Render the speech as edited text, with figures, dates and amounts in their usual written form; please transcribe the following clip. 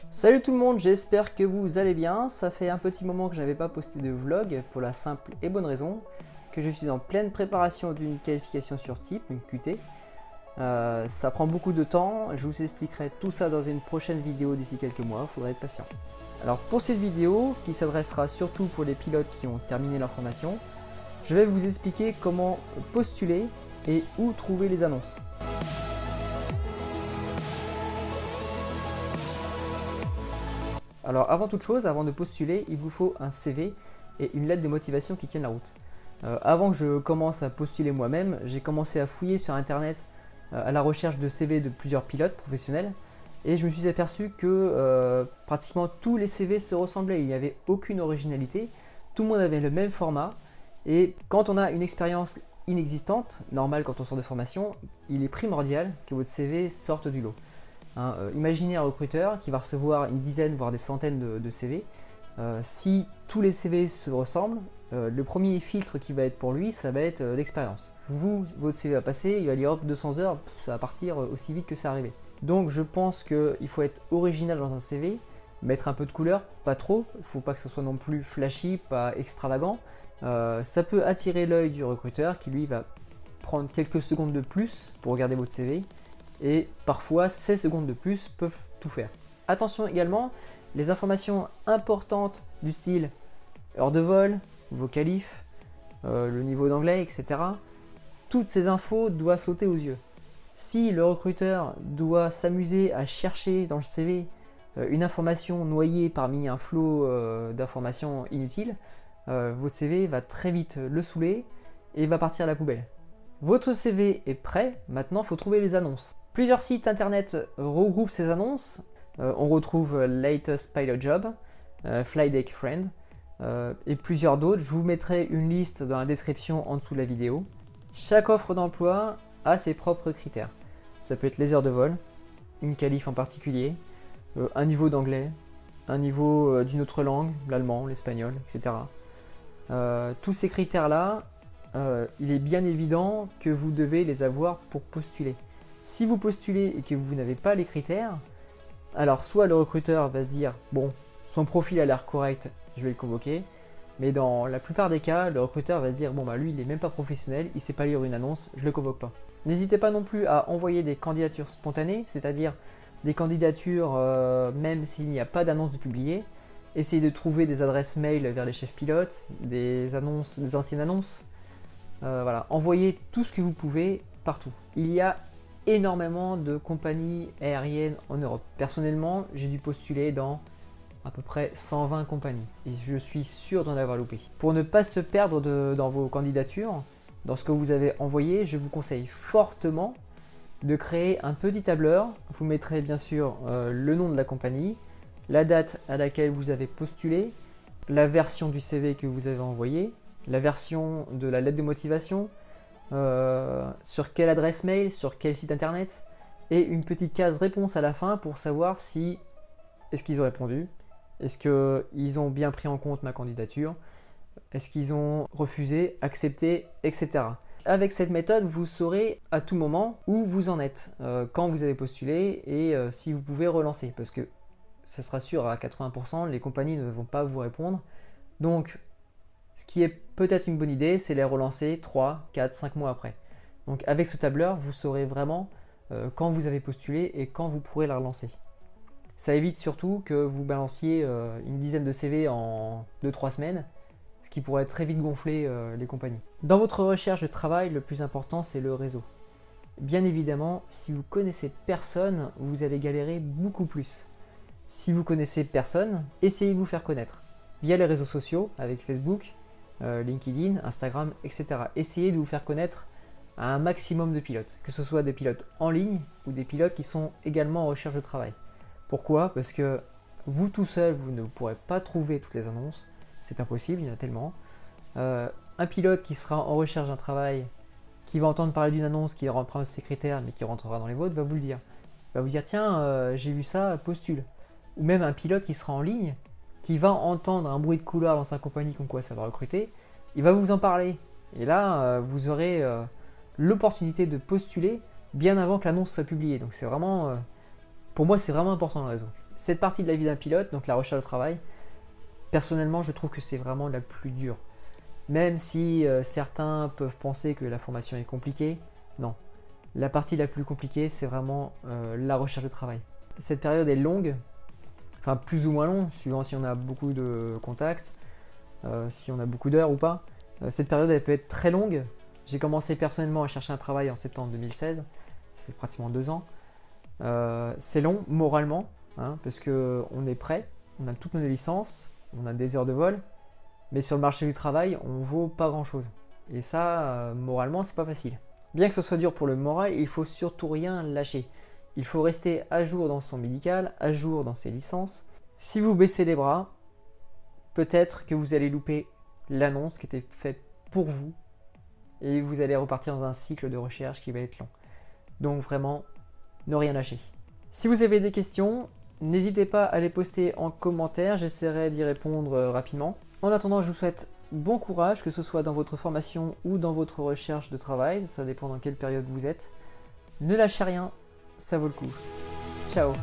Salut tout le monde, j'espère que vous allez bien. Ça fait un petit moment que je n'avais pas posté de vlog pour la simple et bonne raison que je suis en pleine préparation d'une qualification sur type, une QT. Ça prend beaucoup de temps, je vous expliquerai tout ça dans une prochaine vidéo d'ici quelques mois, il faudra être patient. Alors pour cette vidéo, qui s'adressera surtout pour les pilotes qui ont terminé leur formation, je vais vous expliquer comment postuler et où trouver les annonces. Alors avant toute chose, avant de postuler, il vous faut un CV et une lettre de motivation qui tiennent la route. Avant que je commence à postuler moi-même, j'ai commencé à fouiller sur internet à la recherche de CV de plusieurs pilotes professionnels et je me suis aperçu que pratiquement tous les CV se ressemblaient, il n'y avait aucune originalité, tout le monde avait le même format et quand on a une expérience inexistante, normale quand on sort de formation, il est primordial que votre CV sorte du lot. Imaginez un recruteur qui va recevoir une dizaine voire des centaines de CV. Si tous les CV se ressemblent, le premier filtre qui va être pour lui, ça va être l'expérience. Votre CV va passer, il va dire hop 200 heures, ça va partir aussi vite que c'est arrivé. Donc je pense qu'il faut être original dans un CV, mettre un peu de couleur, pas trop, il ne faut pas que ce soit non plus flashy, pas extravagant. Ça peut attirer l'œil du recruteur qui lui va prendre quelques secondes de plus pour regarder votre CV. Et parfois 16 secondes de plus peuvent tout faire. Attention également, les informations importantes du style heure de vol, vos qualifs, le niveau d'anglais, etc. Toutes ces infos doivent sauter aux yeux. Si le recruteur doit s'amuser à chercher dans le CV une information noyée parmi un flot d'informations inutiles, votre CV va très vite le saouler et va partir à la poubelle. Votre CV est prêt, maintenant il faut trouver les annonces. Plusieurs sites internet regroupent ces annonces. On retrouve Latest Pilot Job, Flydeck Friend et plusieurs d'autres. Je vous mettrai une liste dans la description en dessous de la vidéo. Chaque offre d'emploi a ses propres critères. Ça peut être les heures de vol, une qualif en particulier, un niveau d'anglais, un niveau d'une autre langue, l'allemand, l'espagnol, etc. Tous ces critères-là, il est bien évident que vous devez les avoir pour postuler. Si vous postulez et que vous n'avez pas les critères, alors soit le recruteur va se dire bon, son profil a l'air correct, je vais le convoquer, mais dans la plupart des cas, le recruteur va se dire bon bah lui il n'est même pas professionnel, il ne sait pas lire une annonce, je ne le convoque pas. N'hésitez pas non plus à envoyer des candidatures spontanées, c'est-à-dire des candidatures même s'il n'y a pas d'annonce de publier. Essayez de trouver des adresses mail vers les chefs pilotes, des annonces, des anciennes annonces. Voilà, envoyez tout ce que vous pouvez partout. Il y a énormément de compagnies aériennes en Europe. Personnellement, j'ai dû postuler dans à peu près 120 compagnies et je suis sûr d'en avoir loupé. Pour ne pas se perdre dans vos candidatures, dans ce que vous avez envoyé, je vous conseille fortement de créer un petit tableur. Vous mettrez bien sûr le nom de la compagnie, la date à laquelle vous avez postulé, la version du CV que vous avez envoyé, la version de la lettre de motivation, sur quelle adresse mail, sur quel site internet, et une petite case réponse à la fin pour savoir si est-ce qu'ils ont répondu, est-ce qu'ils ont bien pris en compte ma candidature, est-ce qu'ils ont refusé, accepté, etc. Avec cette méthode, vous saurez à tout moment où vous en êtes, quand vous avez postulé et si vous pouvez relancer, parce que ça sera sûr à 80%, les compagnies ne vont pas vous répondre. Donc ce qui est peut-être une bonne idée, c'est les relancer 3, 4, 5 mois après. Donc avec ce tableur, vous saurez vraiment quand vous avez postulé et quand vous pourrez la relancer. Ça évite surtout que vous balanciez une dizaine de CV en 2-3 semaines, ce qui pourrait très vite gonfler les compagnies. Dans votre recherche de travail, le plus important, c'est le réseau. Bien évidemment, si vous connaissez personne, vous allez galérer beaucoup plus. Si vous connaissez personne, essayez de vous faire connaître via les réseaux sociaux avec Facebook, LinkedIn, Instagram, etc. Essayez de vous faire connaître à un maximum de pilotes, que ce soit des pilotes en ligne ou des pilotes qui sont également en recherche de travail. Pourquoi? Parce que vous tout seul, vous ne pourrez pas trouver toutes les annonces, c'est impossible, il y en a tellement. Un pilote qui sera en recherche d'un travail, qui va entendre parler d'une annonce qui reprend ses critères mais qui rentrera dans les vôtres, va vous le dire. Il va vous dire tiens, j'ai vu ça, postule. Ou même un pilote qui sera en ligne, qui va entendre un bruit de couloir dans sa compagnie comme quoi ça va recruter, il va vous en parler. Et là, vous aurez l'opportunité de postuler bien avant que l'annonce soit publiée. Donc c'est vraiment, pour moi, c'est vraiment important le réseau. Cette partie de la vie d'un pilote, donc la recherche de travail, personnellement, je trouve que c'est vraiment la plus dure. Même si certains peuvent penser que la formation est compliquée, non. La partie la plus compliquée, c'est vraiment la recherche de travail. Cette période est longue, enfin plus ou moins longue, suivant si on a beaucoup de contacts, si on a beaucoup d'heures ou pas. Cette période, elle peut être très longue. J'ai commencé personnellement à chercher un travail en septembre 2016, ça fait pratiquement 2 ans. C'est long moralement, hein, parce qu'on est prêt, on a toutes nos licences, on a des heures de vol, mais sur le marché du travail, on vaut pas grand chose. Et ça, moralement, c'est pas facile. Bien que ce soit dur pour le moral, il faut surtout rien lâcher. Il faut rester à jour dans son médical, à jour dans ses licences. Si vous baissez les bras, peut-être que vous allez louper l'annonce qui était faite pour vous et vous allez repartir dans un cycle de recherche qui va être long. Donc vraiment, ne rien lâcher. Si vous avez des questions, n'hésitez pas à les poster en commentaire, j'essaierai d'y répondre rapidement. En attendant, je vous souhaite bon courage, que ce soit dans votre formation ou dans votre recherche de travail, ça dépend dans quelle période vous êtes. Ne lâchez rien, ça vaut le coup. Ciao.